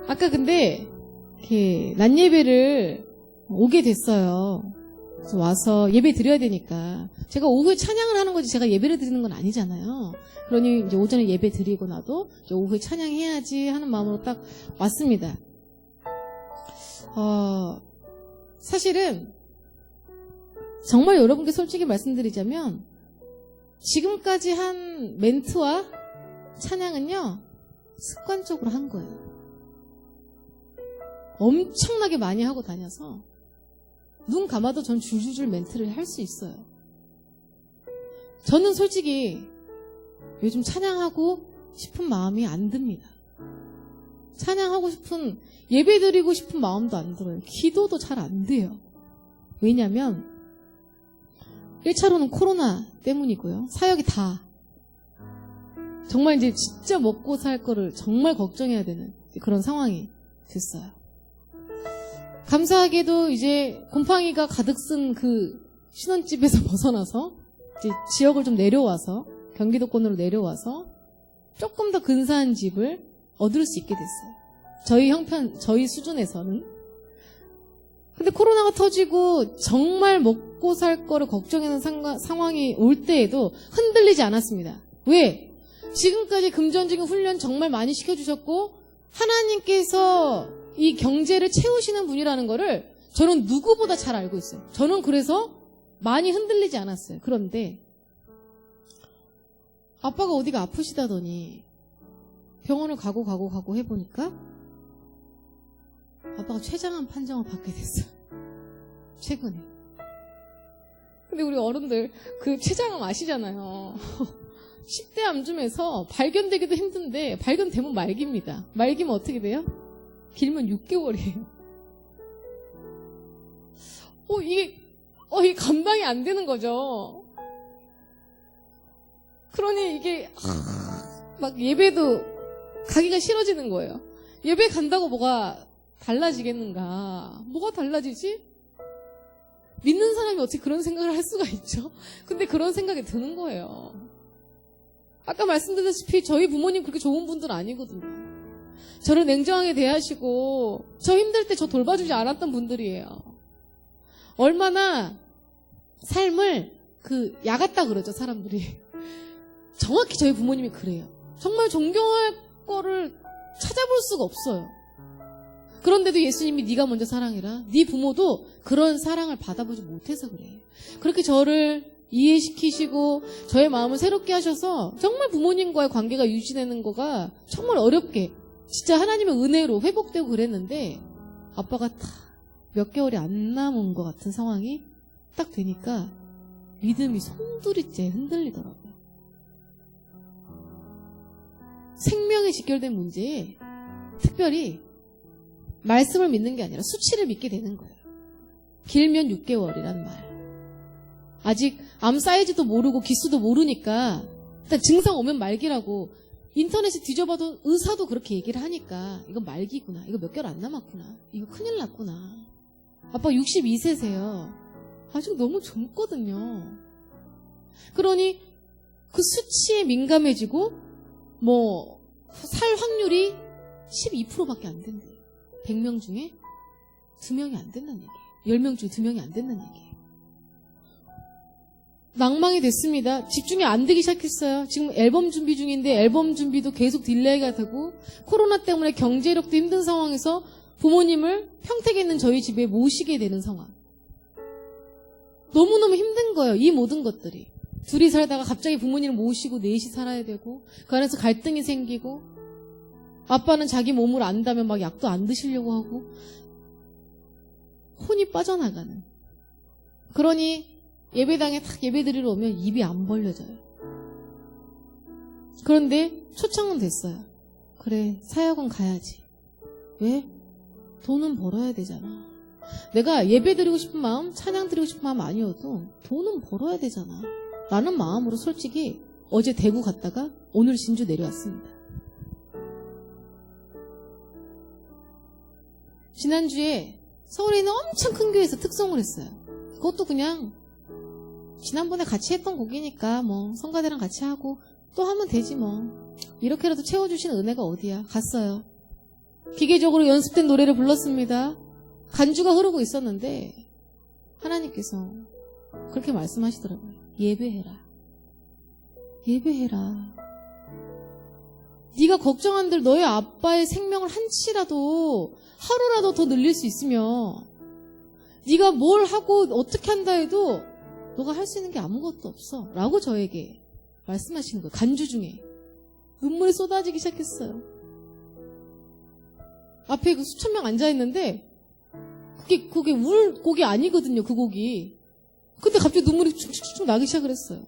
아까 근데 이렇게 낮 예배를 오게 됐어요. 그래서 와서 예배 드려야 되니까 제가 오후에 찬양을 하는 거지 제가 예배를 드리는 건 아니잖아요. 그러니 이제 오전에 예배 드리고 나도 이제 오후에 찬양해야지 하는 마음으로 딱 왔습니다. 사실은 정말 여러분께 솔직히 말씀드리자면 지금까지 한 멘트와 찬양은요 습관적으로 한 거예요. 엄청나게 많이 하고 다녀서 눈 감아도 전 줄줄줄 멘트를 할 수 있어요. 저는 솔직히 요즘 찬양하고 싶은 마음이 안 듭니다. 찬양하고 싶은, 예배 드리고 싶은 마음도 안 들어요. 기도도 잘 안 돼요. 왜냐면 1차로는 코로나 때문이고요. 사역이 다 정말 이제 진짜 먹고 살 거를 정말 걱정해야 되는 그런 상황이 됐어요. 감사하게도 이제 곰팡이가 가득 쓴 그 신혼집에서 벗어나서 이제 지역을 좀 내려와서 경기도권으로 내려와서 조금 더 근사한 집을 얻을 수 있게 됐어요. 저희 수준에서는. 근데 코로나가 터지고 정말 먹고 살 거를 걱정하는 상황이 올 때에도 흔들리지 않았습니다. 왜? 지금까지 금전적인 훈련 정말 많이 시켜주셨고 하나님께서 이 경제를 채우시는 분이라는 거를 저는 누구보다 잘 알고 있어요. 저는 그래서 많이 흔들리지 않았어요. 그런데 아빠가 어디가 아프시다더니 병원을 가고 해보니까 아빠가 췌장암 판정을 받게 됐어요. 최근에. 근데 우리 어른들 그 췌장암 아시잖아요. 10대 암중에서 발견되기도 힘든데 발견되면 말기입니다. 말기면 어떻게 돼요? 길면 6개월이에요. 이게 감당이 안 되는 거죠. 그러니 이게 막 예배도 가기가 싫어지는 거예요. 예배 간다고 뭐가 달라지겠는가? 뭐가 달라지지? 믿는 사람이 어떻게 그런 생각을 할 수가 있죠? 근데 그런 생각이 드는 거예요. 아까 말씀드렸다시피 저희 부모님 그렇게 좋은 분들 아니거든요. 저를 냉정하게 대하시고 저 힘들 때 저 돌봐주지 않았던 분들이에요. 얼마나 삶을 야같다 그러죠, 사람들이. 정확히 저희 부모님이 그래요. 정말 존경할 거를 찾아볼 수가 없어요. 그런데도 예수님이 네가 먼저 사랑해라. 네 부모도 그런 사랑을 받아보지 못해서 그래. 그렇게 저를 이해시키시고 저의 마음을 새롭게 하셔서 정말 부모님과의 관계가 유지되는 거가 정말 어렵게 진짜 하나님의 은혜로 회복되고 그랬는데 아빠가 몇 개월이 안 남은 것 같은 상황이 딱 되니까 믿음이 송두리째 흔들리더라고요. 생명에 직결된 문제에 특별히 말씀을 믿는 게 아니라 수치를 믿게 되는 거예요. 길면 6개월이란 말. 아직 암 사이즈도 모르고 기수도 모르니까 일단 증상 오면 말기라고 인터넷에 뒤져봐도 의사도 그렇게 얘기를 하니까 이건 말기구나. 이거 몇 개월 안 남았구나. 이거 큰일 났구나. 아빠 62세세요. 아직 너무 젊거든요. 그러니 그 수치에 민감해지고 살 확률이 12%밖에 안 된대요. 100명 중에 2명이 안 된다는 얘기예요. 10명 중에 2명이 안 된다는 얘기예요. 낭망이 됐습니다. 집중이 안 되기 시작했어요. 지금 앨범 준비 중인데 앨범 준비도 계속 딜레이가 되고 코로나 때문에 경제력도 힘든 상황에서 부모님을 평택에 있는 저희 집에 모시게 되는 상황. 너무너무 힘든 거예요. 이 모든 것들이. 둘이 살다가 갑자기 부모님을 모시고 넷이 살아야 되고 그 안에서 갈등이 생기고 아빠는 자기 몸을 안다면 막 약도 안 드시려고 하고 혼이 빠져나가는. 그러니 예배당에 딱 예배 드리러 오면 입이 안 벌려져요. 그런데 초청은 됐어요. 그래, 사역은 가야지. 왜? 돈은 벌어야 되잖아. 내가 예배 드리고 싶은 마음, 찬양 드리고 싶은 마음 아니어도 돈은 벌어야 되잖아. 라는 마음으로 솔직히 어제 대구 갔다가 오늘 진주 내려왔습니다. 지난주에 서울에 있는 엄청 큰 교회에서 특송을 했어요. 그것도 그냥 지난번에 같이 했던 곡이니까 성가대랑 같이 하고 또 하면 되지 이렇게라도 채워주신 은혜가 어디야. 갔어요. 기계적으로 연습된 노래를 불렀습니다. 간주가 흐르고 있었는데 하나님께서 그렇게 말씀하시더라고요. 예배해라. 예배해라. 네가 걱정한들 너의 아빠의 생명을 한치라도 하루라도 더 늘릴 수 있으면 네가 뭘 하고 어떻게 한다 해도 너가 할 수 있는 게 아무것도 없어 라고 저에게 말씀하시는 거예요. 간주 중에 눈물이 쏟아지기 시작했어요. 앞에 그 수천 명 앉아있는데 그게 울 곡이 아니거든요. 그 곡이. 근데 갑자기 눈물이 축축축 나기 시작을 했어요.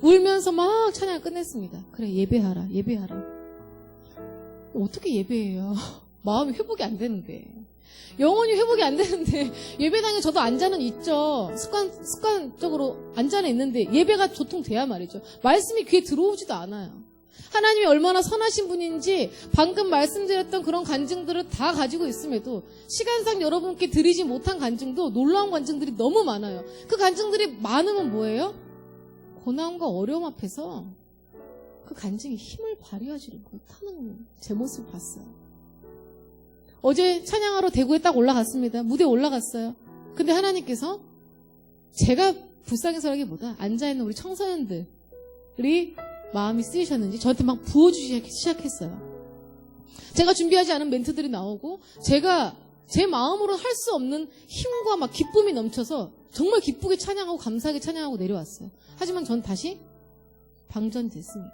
울면서 막 찬양을 끝냈습니다. 그래, 예배하라, 예배하라. 어떻게 예배해요? 마음이 회복이 안 되는데. 영혼이 회복이 안 되는데 예배당에 저도 앉아는 있죠. 습관적으로 앉아는 있는데 예배가 도통돼야 말이죠. 말씀이 귀에 들어오지도 않아요. 하나님이 얼마나 선하신 분인지 방금 말씀드렸던 그런 간증들을 다 가지고 있음에도 시간상 여러분께 드리지 못한 간증도 놀라운 간증들이 너무 많아요. 그 간증들이 많으면 뭐예요? 고난과 어려움 앞에서 그 간증이 힘을 발휘하지 못하는 제 모습을 봤어요. 어제 찬양하러 대구에 딱 올라갔습니다. 무대에 올라갔어요. 근데 하나님께서 제가 불쌍해서라기보다 앉아있는 우리 청소년들이 마음이 쓰이셨는지 저한테 막 부어주시기 시작했어요. 제가 준비하지 않은 멘트들이 나오고 제가 제 마음으로 할 수 없는 힘과 막 기쁨이 넘쳐서 정말 기쁘게 찬양하고 감사하게 찬양하고 내려왔어요. 하지만 전 다시 방전됐습니다.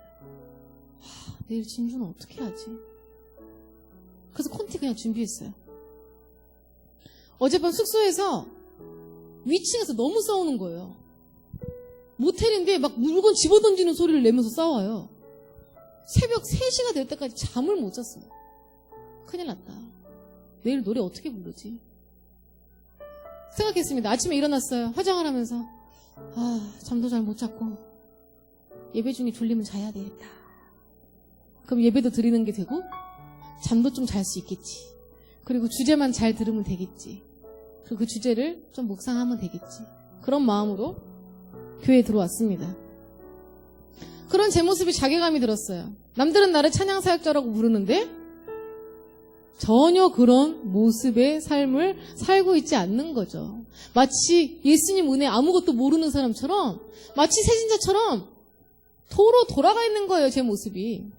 내일 진주는 어떻게 하지? 그래서 콘티 그냥 준비했어요. 어젯밤 숙소에서 위층에서 너무 싸우는 거예요. 모텔인데 막 물건 집어던지는 소리를 내면서 싸워요. 새벽 3시가 될 때까지 잠을 못 잤어요. 큰일 났다. 내일 노래 어떻게 부르지? 생각했습니다. 아침에 일어났어요. 화장을 하면서 잠도 잘 못 잤고 예배 중에 졸리면 자야 되겠다. 그럼 예배도 드리는 게 되고 잠도 좀 잘 수 있겠지. 그리고 주제만 잘 들으면 되겠지. 그리고 그 주제를 좀 묵상하면 되겠지. 그런 마음으로 교회에 들어왔습니다. 그런 제 모습이 자괴감이 들었어요. 남들은 나를 찬양사역자라고 부르는데 전혀 그런 모습의 삶을 살고 있지 않는 거죠. 마치 예수님 은혜 아무것도 모르는 사람처럼, 마치 세진자처럼 도로 돌아가 있는 거예요. 제 모습이.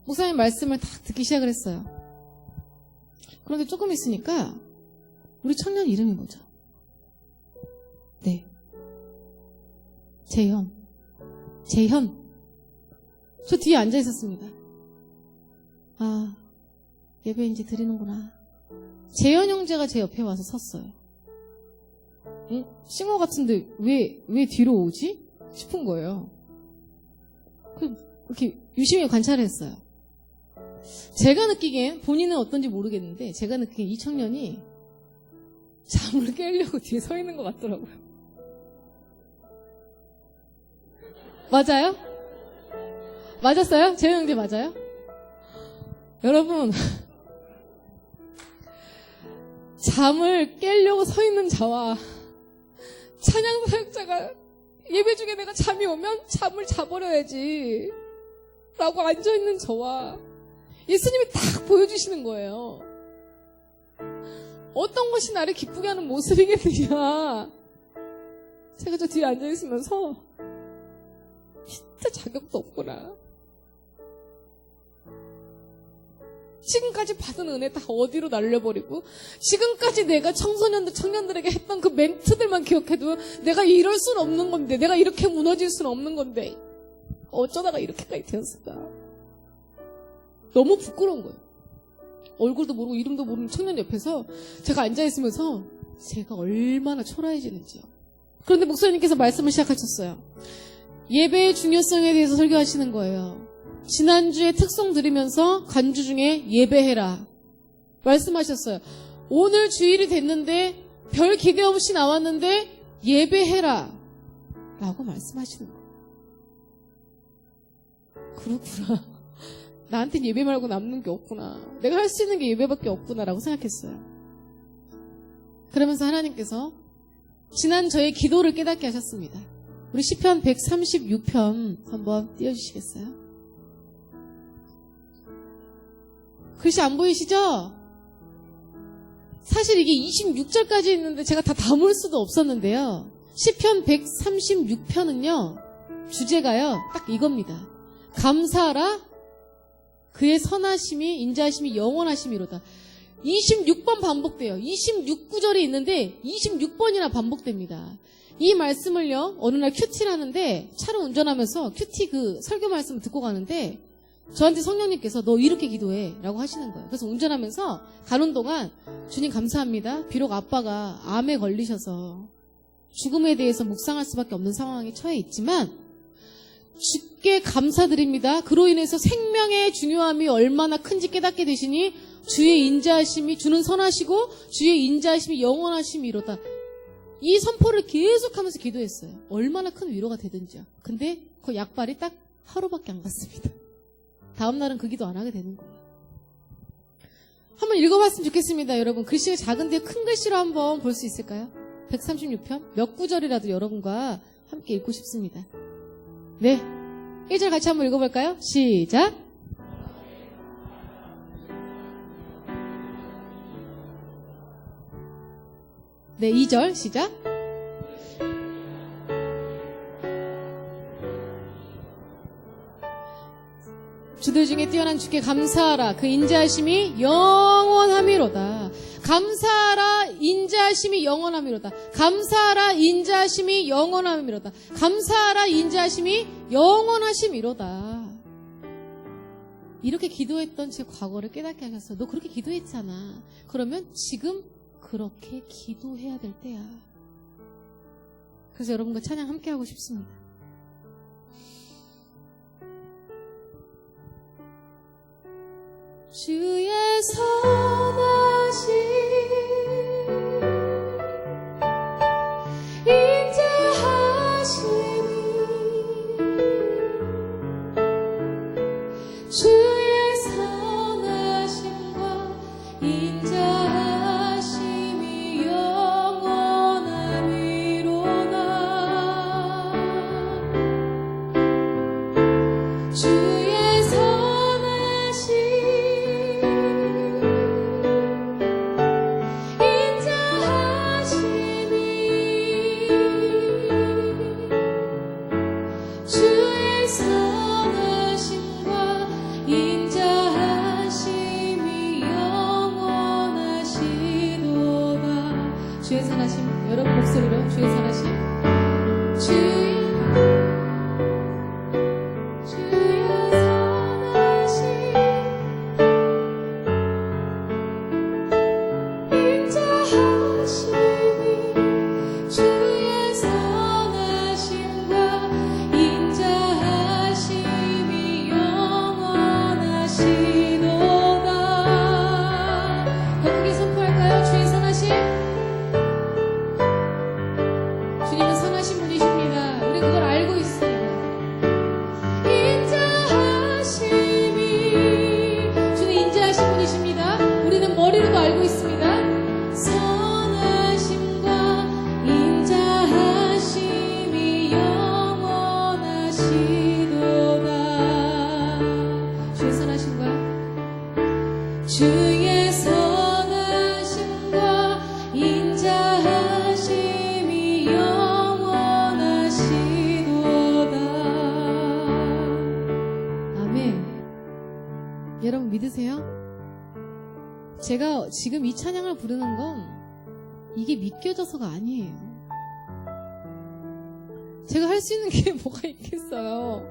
목사님 말씀을 딱 듣기 시작을 했어요. 그런데 조금 있으니까 우리 청년 이름이 뭐죠? 네, 재현. 저 뒤에 앉아 있었습니다. 예배 이제 드리는구나. 재현 형제가 제 옆에 와서 섰어요. 싱어 같은데 왜 뒤로 오지? 싶은 거예요. 이렇게 유심히 관찰을 했어요. 제가 느끼기엔, 본인은 어떤지 모르겠는데 제가 느끼기엔 이 청년이 잠을 깨려고 뒤에 서 있는 것 같더라고요. 맞아요? 맞았어요? 재현 형제 맞아요? 여러분, 잠을 깨려고 서 있는 자와 찬양 사역자가 예배 중에 내가 잠이 오면 잠을 자버려야지 라고 앉아있는 저와 예수님이 딱 보여주시는 거예요. 어떤 것이 나를 기쁘게 하는 모습이겠느냐. 제가 저 뒤에 앉아있으면서 진짜 자격도 없구나. 지금까지 받은 은혜 다 어디로 날려버리고 지금까지 내가 청년들에게 했던 그 멘트들만 기억해도 내가 이럴 수는 없는 건데, 내가 이렇게 무너질 수는 없는 건데 어쩌다가 이렇게까지 되었을까. 너무 부끄러운 거예요. 얼굴도 모르고 이름도 모르는 청년 옆에서 제가 앉아있으면서 제가 얼마나 초라해지는지요. 그런데 목사님께서 말씀을 시작하셨어요. 예배의 중요성에 대해서 설교하시는 거예요. 지난주에 특송 들으면서 간주 중에 예배해라 말씀하셨어요. 오늘 주일이 됐는데 별 기대 없이 나왔는데 예배해라 라고 말씀하시는 거예요. 그렇구나. 나한텐 예배 말고 남는 게 없구나. 내가 할 수 있는 게 예배밖에 없구나 라고 생각했어요. 그러면서 하나님께서 지난 저의 기도를 깨닫게 하셨습니다. 우리 시편 136편 한번 띄워주시겠어요? 글씨 안 보이시죠? 사실 이게 26절까지 있는데 제가 다 담을 수도 없었는데요. 시편 136편은요. 주제가요. 딱 이겁니다. 감사하라 그의 선하심이 인자하심이 영원하심이로다. 26번 반복돼요. 26구절이 있는데 26번이나 반복됩니다. 이 말씀을요. 어느 날 큐티를 하는데 차를 운전하면서 큐티 그 설교 말씀을 듣고 가는데 저한테 성령님께서 너 이렇게 기도해 라고 하시는 거예요. 그래서 운전하면서 가는 동안 주님 감사합니다. 비록 아빠가 암에 걸리셔서 죽음에 대해서 묵상할 수밖에 없는 상황에 처해 있지만 주께 감사드립니다. 그로 인해서 생명의 중요함이 얼마나 큰지 깨닫게 되시니 주의 인자하심이 주는 선하시고 주의 인자하심이 영원하심이로다. 이 선포를 계속하면서 기도했어요. 얼마나 큰 위로가 되든지요. 근데 그 약발이 딱 하루밖에 안 갔습니다. 다음 날은 그 기도 안 하게 되는 거예요. 한번 읽어봤으면 좋겠습니다. 여러분 글씨가 작은데 큰 글씨로 한번 볼 수 있을까요? 136편 몇 구절이라도 여러분과 함께 읽고 싶습니다. 네, 1절 같이 한번 읽어볼까요? 시작. 네, 2절 시작. 주들 중에 뛰어난 주께 감사하라. 그 인자하심이 영원함이로다. 감사하라 인자하심이 영원함이로다. 감사하라 인자하심이 영원함이로다. 감사하라 인자하심이 영원하심이로다. 이렇게 기도했던 제 과거를 깨닫게 하셔서 너 그렇게 기도했잖아. 그러면 지금 그렇게 기도해야 될 때야. 그래서 여러분과 찬양 함께 하고 싶습니다. 주의 선하심 인자하심이 주의 선하심과 인자하심이 영원함이로다. 주의 선하심 주의 선하심과 인자하심이 영원하시도다. 주의 선하심 여러분 목소리로 주의 선하심 주의 선하심 인자하심이 주의 선하심과 인자하심이 영원하시도다. 더 크게 선포할까요? 주의 선하심. 주님은 선하신 분이십니다. 우리 그걸 알고 있습니다. 인자하심이 주는 인자하신 분이십니다. 우리는 머리로도 알고 있습니다. 선하심과 인자하심이 영원하시도다. 주의 선하심과 주의 선하심과 인자하심이 영원하시도다. 아멘. 여러분 믿으세요? 제가 지금 이 찬양을 부르는 건 이게 믿겨져서가 아니에요. 제가 할 수 있는 게 뭐가 있겠어요.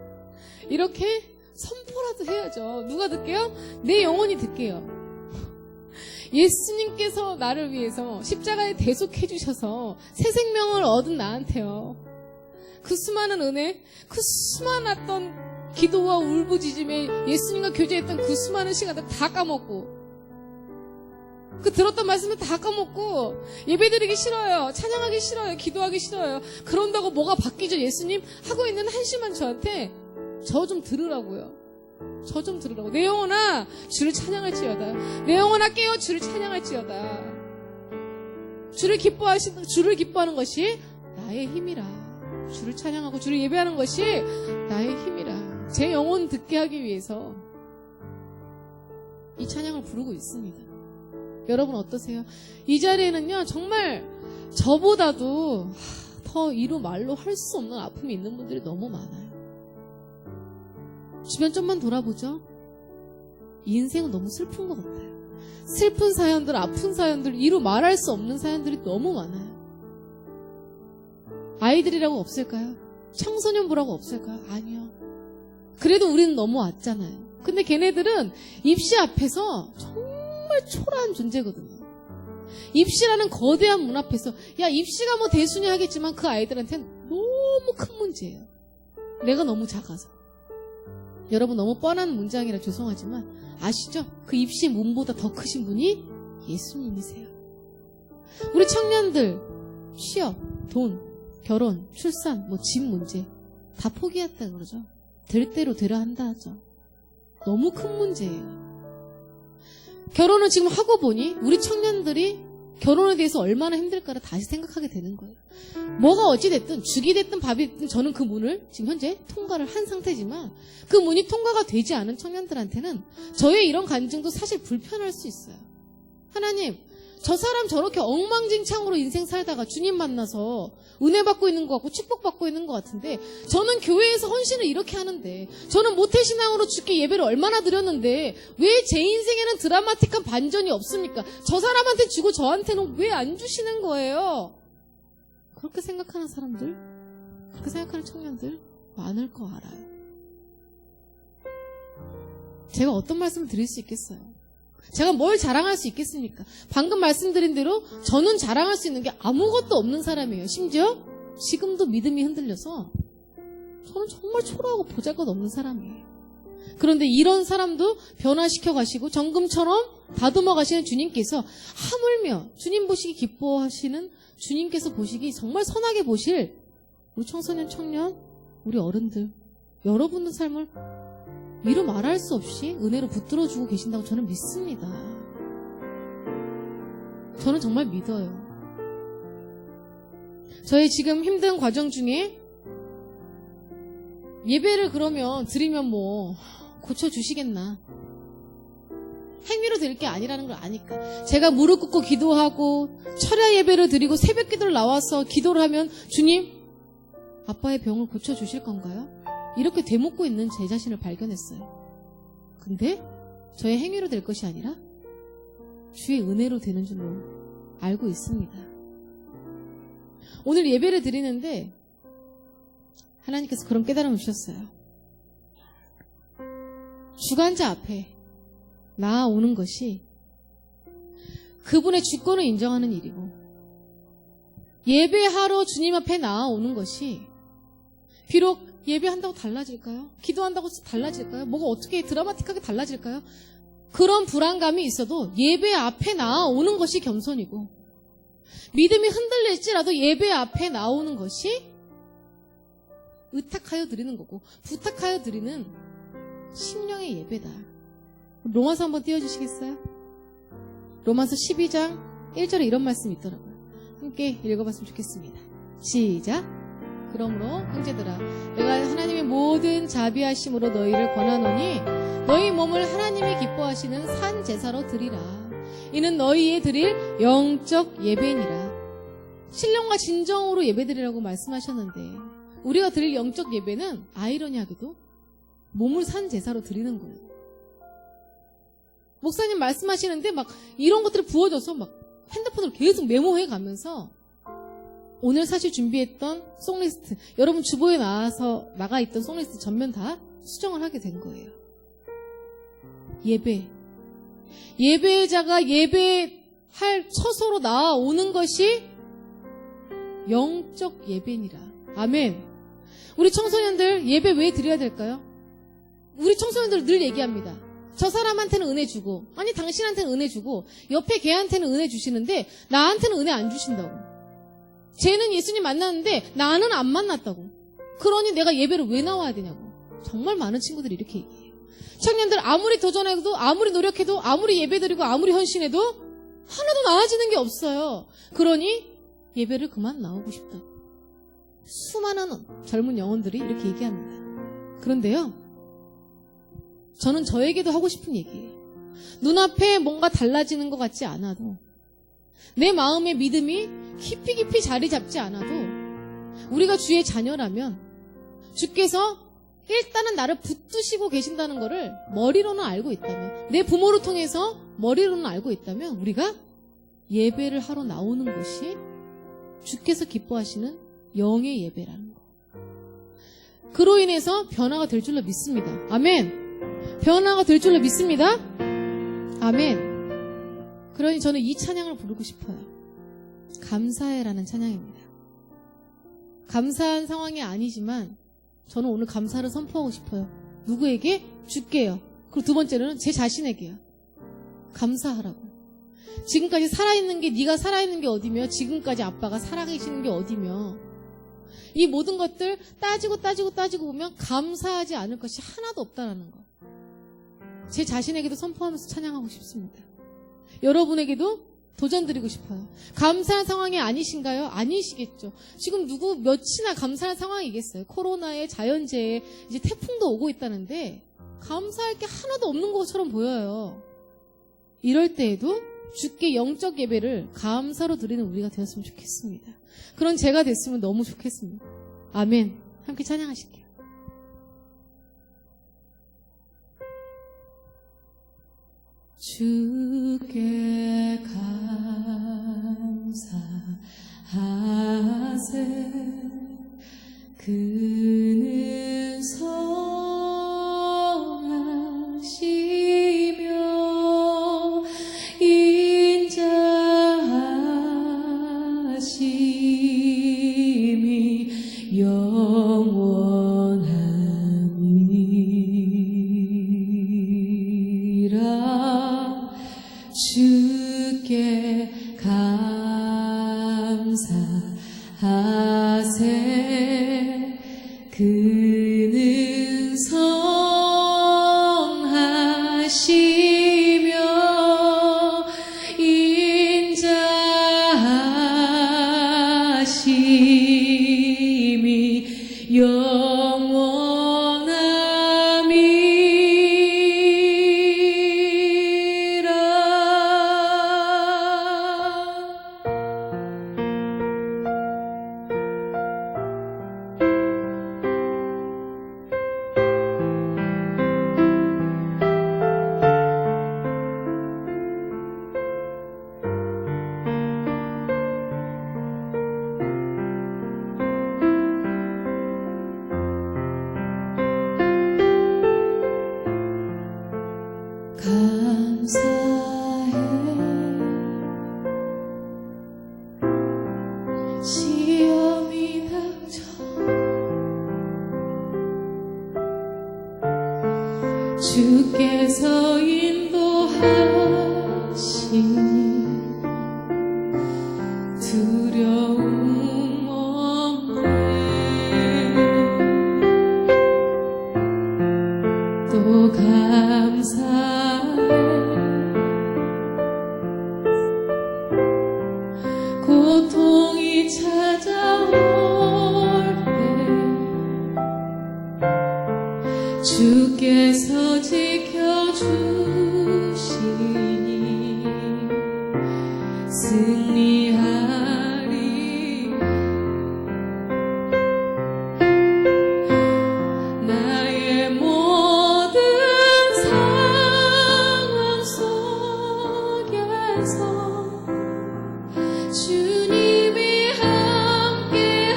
이렇게 선포라도 해야죠. 누가 듣게요? 내 영혼이 듣게요. 예수님께서 나를 위해서 십자가에 대속해 주셔서 새 생명을 얻은 나한테요. 그 수많은 은혜, 그 수많았던 기도와 울부짖음에 예수님과 교제했던 그 수많은 시간들 다 까먹고 그 들었던 말씀을 다 까먹고 예배드리기 싫어요. 찬양하기 싫어요. 기도하기 싫어요. 그런다고 뭐가 바뀌죠? 예수님 하고 있는 한심한 저한테 저 좀 들으라고요. 저 좀 들으라고. 내 영혼아 주를 찬양할지어다. 내 영혼아 깨어 주를 찬양할지어다. 주를 기뻐하는 것이 나의 힘이라. 주를 찬양하고 주를 예배하는 것이 나의 힘이라. 제 영혼 듣게 하기 위해서 이 찬양을 부르고 있습니다. 여러분 어떠세요? 이 자리에는요, 정말 저보다도 더 이루 말로 할 수 없는 아픔이 있는 분들이 너무 많아요. 주변 좀만 돌아보죠. 이 인생은 너무 슬픈 것 같아요. 슬픈 사연들, 아픈 사연들, 이루 말할 수 없는 사연들이 너무 많아요. 아이들이라고 없을까요? 청소년부라고 없을까요? 아니요. 그래도 우리는 넘어왔잖아요. 근데 걔네들은 입시 앞에서 정말 초라한 존재거든요. 입시라는 거대한 문 앞에서, 야, 입시가 뭐 대수냐 하겠지만 그 아이들한테는 너무 큰 문제예요. 내가 너무 작아서. 여러분, 너무 뻔한 문장이라 죄송하지만 아시죠? 그 입시 문보다 더 크신 분이 예수님이세요. 우리 청년들 취업, 돈, 결혼, 출산, 뭐 집 문제 다 포기했다 그러죠. 될 대로 되려 한다 하죠. 너무 큰 문제예요. 결혼을 지금 하고 보니 우리 청년들이 결혼에 대해서 얼마나 힘들까를 다시 생각하게 되는 거예요. 뭐가 어찌됐든 죽이 됐든 밥이 됐든 저는 그 문을 지금 현재 통과를 한 상태지만 그 문이 통과가 되지 않은 청년들한테는 저의 이런 간증도 사실 불편할 수 있어요. 하나님, 저 사람 저렇게 엉망진창으로 인생 살다가 주님 만나서 은혜 받고 있는 것 같고 축복 받고 있는 것 같은데 저는 교회에서 헌신을 이렇게 하는데 저는 모태신앙으로 주께 예배를 얼마나 드렸는데 왜 제 인생에는 드라마틱한 반전이 없습니까? 저 사람한테 주고 저한테는 왜 안 주시는 거예요? 그렇게 생각하는 사람들, 그렇게 생각하는 청년들 많을 거 알아요. 제가 어떤 말씀을 드릴 수 있겠어요? 제가 뭘 자랑할 수 있겠습니까? 방금 말씀드린 대로 저는 자랑할 수 있는 게 아무것도 없는 사람이에요. 심지어 지금도 믿음이 흔들려서 저는 정말 초라하고 보잘것없는 사람이에요. 그런데 이런 사람도 변화시켜 가시고 정금처럼 다듬어 가시는 주님께서 하물며 주님 보시기 기뻐하시는 주님께서 보시기 정말 선하게 보실 우리 청소년, 청년, 우리 어른들, 여러분의 삶을 이루 말할 수 없이 은혜로 붙들어주고 계신다고 저는 믿습니다. 저는 정말 믿어요. 저희 지금 힘든 과정 중에 예배를 그러면 드리면 뭐 고쳐주시겠나. 행위로 드릴 게 아니라는 걸 아니까. 제가 무릎 꿇고 기도하고 철야 예배를 드리고 새벽 기도를 나와서 기도를 하면 주님, 아빠의 병을 고쳐주실 건가요? 이렇게 되묻고 있는 제 자신을 발견했어요. 근데 저의 행위로 될 것이 아니라 주의 은혜로 되는 줄로 알고 있습니다. 오늘 예배를 드리는데 하나님께서 그런 깨달음을 주셨어요. 주관자 앞에 나아오는 것이 그분의 주권을 인정하는 일이고 예배하러 주님 앞에 나아오는 것이 비록 예배한다고 달라질까요? 기도한다고 달라질까요? 뭐가 어떻게 드라마틱하게 달라질까요? 그런 불안감이 있어도 예배 앞에 나아오는 것이 겸손이고 믿음이 흔들릴지라도 예배 앞에 나오는 것이 의탁하여 드리는 거고 부탁하여 드리는 심령의 예배다. 로마서 한번 띄워주시겠어요? 로마서 12장 1절에 이런 말씀이 있더라고요. 함께 읽어봤으면 좋겠습니다. 시작. 그러므로 형제들아 내가 하나님의 모든 자비하심으로 너희를 권하노니 너희 몸을 하나님이 기뻐하시는 산 제사로 드리라. 이는 너희의 드릴 영적 예배니라. 신령과 진정으로 예배드리라고 말씀하셨는데 우리가 드릴 영적 예배는 아이러니하게도 몸을 산 제사로 드리는 거예요. 목사님 말씀하시는데 막 이런 것들이 부어져서 막 핸드폰으로 계속 메모해 가면서 오늘 사실 준비했던 송리스트, 여러분 주보에 나가 있던 송리스트 전면 다 수정을 하게 된 거예요. 예배자가 예배할 처소로 나아오는 것이 영적 예배니라. 아멘. 우리 청소년들 예배 왜 드려야 될까요? 우리 청소년들 늘 얘기합니다. 저 사람한테는 은혜 주고, 아니 당신한테는 은혜 주고, 옆에 걔한테는 은혜 주시는데 나한테는 은혜 안 주신다고. 쟤는 예수님 만났는데 나는 안 만났다고. 그러니 내가 예배를 왜 나와야 되냐고. 정말 많은 친구들이 이렇게 얘기해요. 청년들 아무리 도전해도 아무리 노력해도 아무리 예배드리고 아무리 헌신해도 하나도 나아지는 게 없어요. 그러니 예배를 그만 나오고 싶다고. 수많은 젊은 영혼들이 이렇게 얘기합니다. 그런데요, 저는 저에게도 하고 싶은 얘기예요. 눈앞에 뭔가 달라지는 것 같지 않아도, 내 마음의 믿음이 깊이 자리 잡지 않아도, 우리가 주의 자녀라면 주께서 일단은 나를 붙드시고 계신다는 것을 머리로는 알고 있다면, 내 부모를 통해서 머리로는 알고 있다면, 우리가 예배를 하러 나오는 것이 주께서 기뻐하시는 영의 예배라는 거. 그로 인해서 변화가 될 줄로 믿습니다. 아멘. 변화가 될 줄로 믿습니다. 아멘. 그러니 저는 이 찬양을 부르고 싶어요. 감사해라는 찬양입니다. 감사한 상황이 아니지만 저는 오늘 감사를 선포하고 싶어요. 누구에게? 주께요. 그리고 두 번째로는 제 자신에게요. 감사하라고. 지금까지 살아있는 게, 네가 살아있는 게 어디며, 지금까지 아빠가 살아계시는 게 어디며, 이 모든 것들 따지고 보면 감사하지 않을 것이 하나도 없다라는 거. 제 자신에게도 선포하면서 찬양하고 싶습니다. 여러분에게도 도전드리고 싶어요. 감사한 상황이 아니신가요? 아니시겠죠. 지금 누구 몇이나 감사한 상황이겠어요. 코로나에, 자연재해, 이제 태풍도 오고 있다는데 감사할 게 하나도 없는 것처럼 보여요. 이럴 때에도 주께 영적 예배를 감사로 드리는 우리가 되었으면 좋겠습니다. 그런 제가 됐으면 너무 좋겠습니다. 아멘. 함께 찬양하실게요. 주께 감사하세. 그는 선하시며 인자하심이 영원하니라. 주께 감사하세. 그는 선하시며 인자하심이 감사해. 시험이 닥쳐 주께서 인도하시니 두려움 없네. 또 감사해. 고통이 찾아올 때 주께서 지켜주시니 승리하리. 나의 모든 상황 속에서 주님이 함께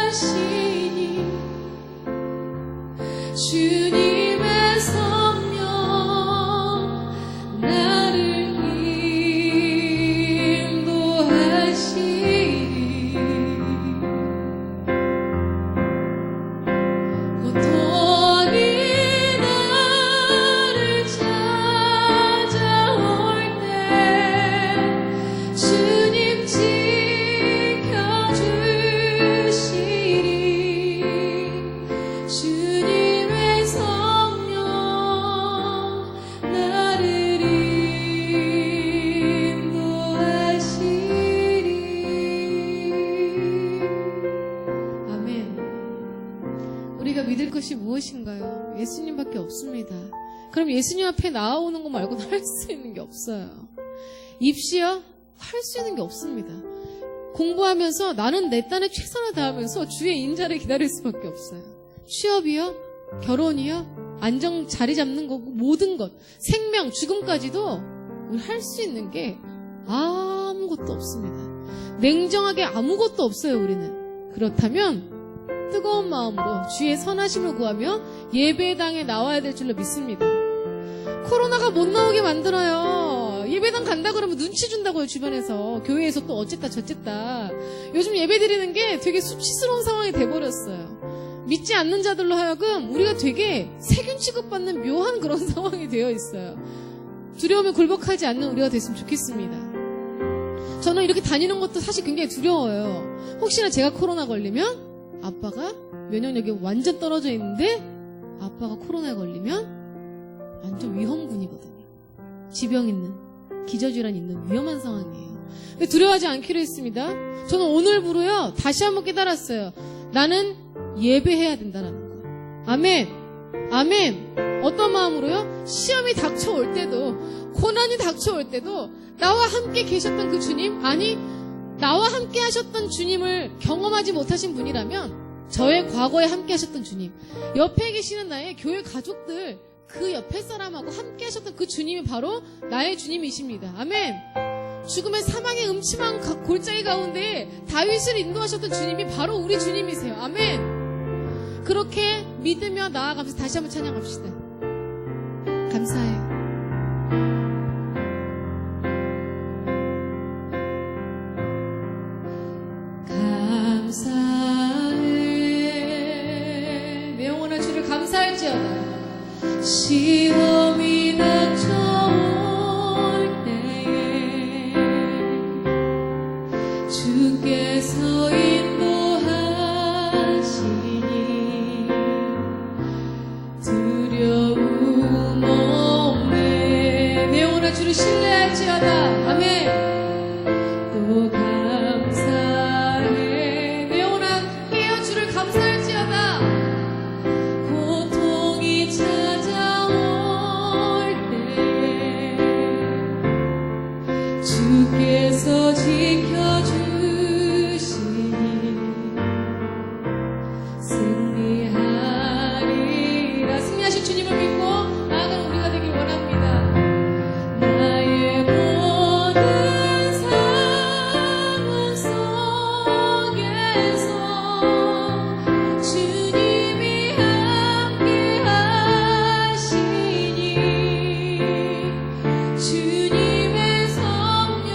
하시니 주님의 성령 나를 인도하시니 고통이 나를 찾아올 때 주님 지켜주시리. 주님의 성령 나를 인도하시리. 아멘. 우리가 믿을 것이 무엇인가요? 예수님밖에 없습니다. 그럼 예수님 앞에 나오는 거 말고는 할 수 있는 게 없어요. 입시요? 할 수 있는 게 없습니다. 공부하면서 나는 내 딴에 최선을 다하면서 주의 인자를 기다릴 수밖에 없어요. 취업이요? 결혼이요? 안정 자리 잡는 거고 모든 것, 생명, 죽음까지도 우리 할 수 있는 게 아무것도 없습니다. 냉정하게 아무것도 없어요, 우리는. 그렇다면 뜨거운 마음으로 주의 선하심을 구하며 예배당에 나와야 될 줄로 믿습니다. 코로나가 못 나오게 만들어요. 예배당 간다 그러면 눈치 준다고요, 주변에서. 교회에서 또 어쨌다 저쨌다. 요즘 예배 드리는 게 되게 수치스러운 상황이 돼버렸어요. 믿지 않는 자들로 하여금 우리가 되게 세균 취급받는 묘한 그런 상황이 되어 있어요. 두려움에 굴복하지 않는 우리가 됐으면 좋겠습니다. 저는 이렇게 다니는 것도 사실 굉장히 두려워요. 혹시나 제가 코로나 걸리면 아빠가 면역력이 완전 떨어져 있는데 아빠가 코로나에 걸리면 완전 위험군이거든요. 지병 있는, 기저질환 있는 위험한 상황이에요. 근데 두려워하지 않기로 했습니다. 저는 오늘부로요, 다시 한번 깨달았어요. 나는 예배해야 된다는 거. 아멘. 아멘. 어떤 마음으로요? 시험이 닥쳐올 때도, 고난이 닥쳐올 때도 나와 함께 계셨던 그 주님, 아니 나와 함께 하셨던 주님을 경험하지 못하신 분이라면 저의 과거에 함께 하셨던 주님, 옆에 계시는 나의 교회 가족들, 그 옆에 사람하고 함께 하셨던 그 주님이 바로 나의 주님이십니다. 아멘. 죽음의 사망의 음침한 골짜기 가운데 다윗을 인도하셨던 주님이 바로 우리 주님이세요. 아멘. 그렇게 믿으며 나아가면서 다시 한번 찬양합시다. 감사해요. 감사해. 내 영혼아 주를 감사할지어다. 시험이 닥쳐올 때에 주께서 인도하시니 두려움 없네. 내 영혼아 주를 신뢰할지어다. 아멘. 또 감사해. 내 영혼아 깨어 주를 감사할지어다. 고통이 찾아올 때에 주께서 지켜주시니 승리하리라. 승리하신 주님을 믿고 나아가는 우리가 되길 원합니다. 나의 모든 상황 속에서 주님이 함께 하시니 주님의 성령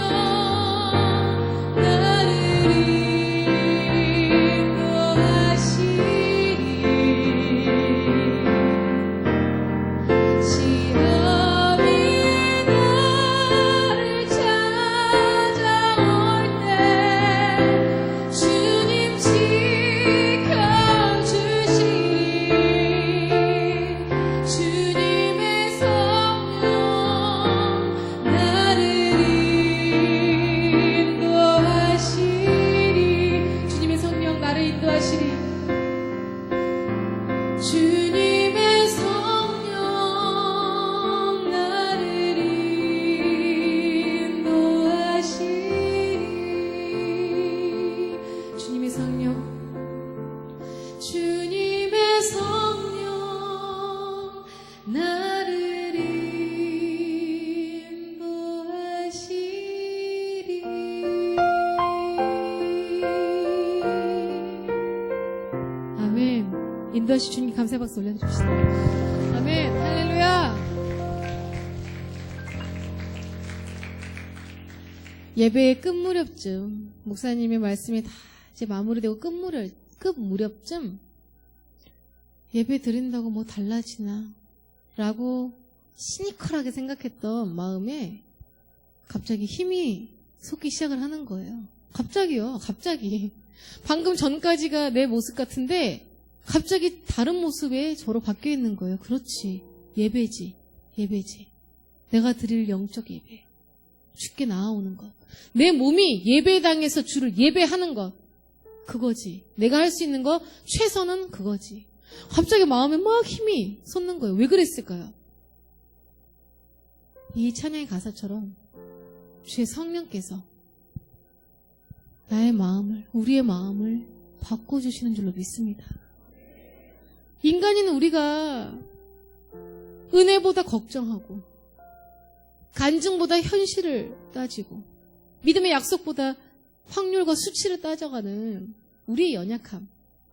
나를 인도하시리. 시험이 나를 찾아올 때 주님 지켜주시리. 주님의 성령 나를 인도하시리. 주님의 성령 나를 인도하시리. 주님의 성령 나를 인도하시리. 주님의 성령, 주님의 성령 나를 인도하시리. 아멘. 인도하신 주님 감사의 박수 올려주시다. 아멘. 할렐루야. 예배의 끝 무렵쯤 목사님의 말씀이 다 이제 마무리되고 끝 무렵쯤 예배 드린다고 뭐 달라지나 라고 시니컬하게 생각했던 마음에 갑자기 힘이 솟기 시작을 하는 거예요. 갑자기요. 갑자기. 방금 전까지가 내 모습 같은데 갑자기 다른 모습에 저로 바뀌어 있는 거예요. 그렇지. 예배지. 예배지. 내가 드릴 영적 예배. 주께 나아오는 것. 내 몸이 예배당에서 주를 예배하는 것. 그거지. 내가 할 수 있는 거 최선은 그거지. 갑자기 마음에 막 힘이 솟는 거예요. 왜 그랬을까요? 이 찬양의 가사처럼 주의 성령께서 나의 마음을, 우리의 마음을 바꿔주시는 줄로 믿습니다. 인간인 우리가 은혜보다 걱정하고 간증보다 현실을 따지고 믿음의 약속보다 확률과 수치를 따져가는 우리의 연약함,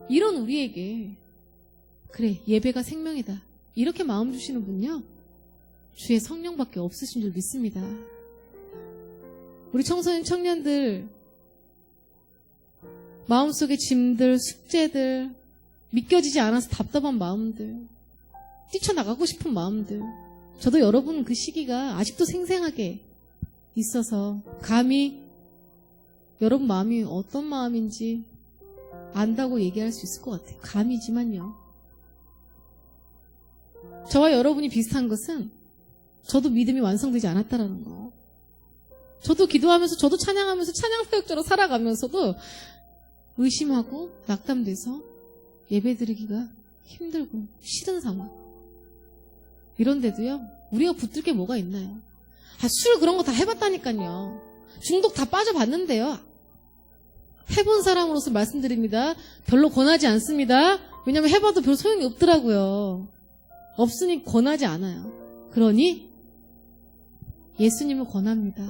이런 우리에게 그래, 예배가 생명이다, 이렇게 마음 주시는 분요, 주의 성령밖에 없으신 줄 믿습니다. 우리 청소년 청년들 마음속의 짐들, 숙제들, 믿겨지지 않아서 답답한 마음들, 뛰쳐나가고 싶은 마음들, 저도 여러분 그 시기가 아직도 생생하게 있어서 감히 여러분 마음이 어떤 마음인지 안다고 얘기할 수 있을 것 같아요. 감이지만요. 저와 여러분이 비슷한 것은 저도 믿음이 완성되지 않았다라는 거. 저도 기도하면서, 저도 찬양하면서 찬양사역자로 살아가면서도 의심하고 낙담돼서 예배드리기가 힘들고 싫은 상황. 이런데도요, 우리가 붙들 게 뭐가 있나요? 술 그런 거 다 해봤다니까요. 중독 다 빠져봤는데요. 해본 사람으로서 말씀드립니다. 별로 권하지 않습니다. 왜냐면 해봐도 별 소용이 없더라고요. 없으니 권하지 않아요. 그러니 예수님을 권합니다.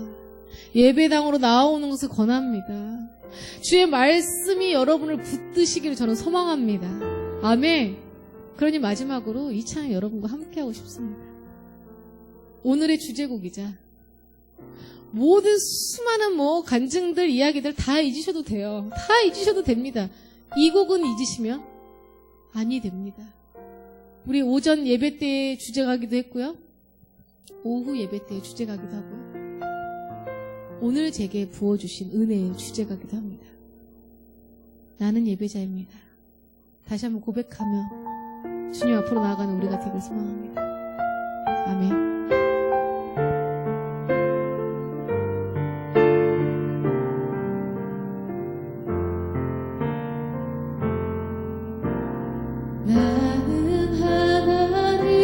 예배당으로 나오는 것을 권합니다. 주의 말씀이 여러분을 붙드시기를 저는 소망합니다. 아멘. 그러니 마지막으로 이 찬양 여러분과 함께하고 싶습니다. 오늘의 주제곡이자 모든 수많은 간증들, 이야기들 다 잊으셔도 돼요. 다 잊으셔도 됩니다. 이 곡은 잊으시면 아니 됩니다. 우리 오전 예배 때의 주제가기도 했고요, 오후 예배 때의 주제가기도 하고요, 오늘 제게 부어주신 은혜의 주제가기도 합니다. 나는 예배자입니다. 다시 한번 고백하며 주님 앞으로 나아가는 우리가 되길 소망합니다. 아멘. 나는 하나님을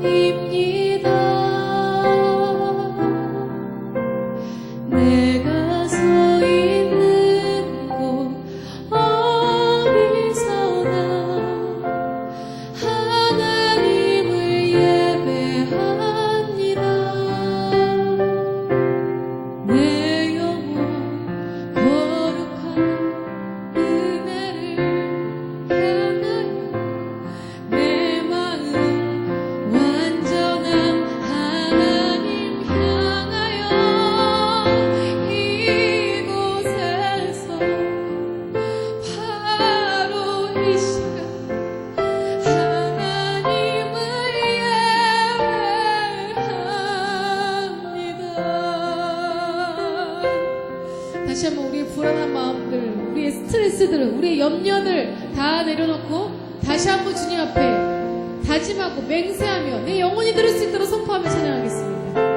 예배자입니다. 내가 서 있는 곳 어디서나 하나님을 예배합니다. 내 영혼 거룩한 은혜를 향하여 내 마음 완전한 하나님 향하여 이곳에서 바로 이 시간 하나님을 예배합니다. 다시 한번 우리의 불안한 마음들, 우리의 스트레스들, 우리의 염려들 다 내려놓고 다시 한번 주님 앞에 다짐하고 맹세하며 내 영혼이 들을 수 있도록 선포하며 찬양하겠습니다.